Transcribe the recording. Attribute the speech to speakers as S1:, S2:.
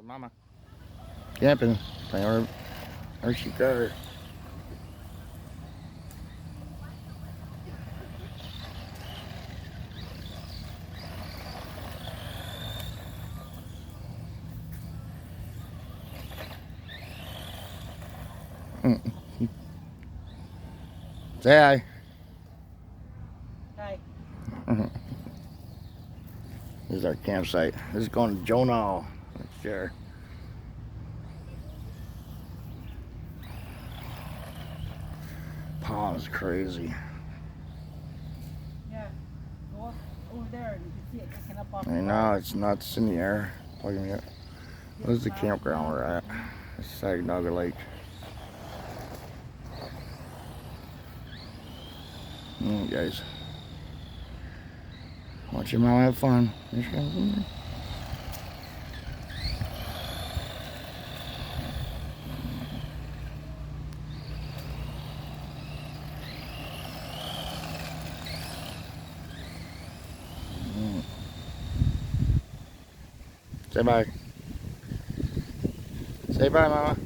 S1: Mama camping. There she goes. Say hi.
S2: Hi.
S1: This is our campsite. This is going to Jonah. Sure. Pond's crazy.
S2: Yeah. Go over there and you can see it kicking up off
S1: I know, it's nuts in the air. Look at me. What is the campground we're at? It's Sagnugga Lake. Guys. Watch your mom have fun. Here she comes in there. Say bye. Say bye, Mama.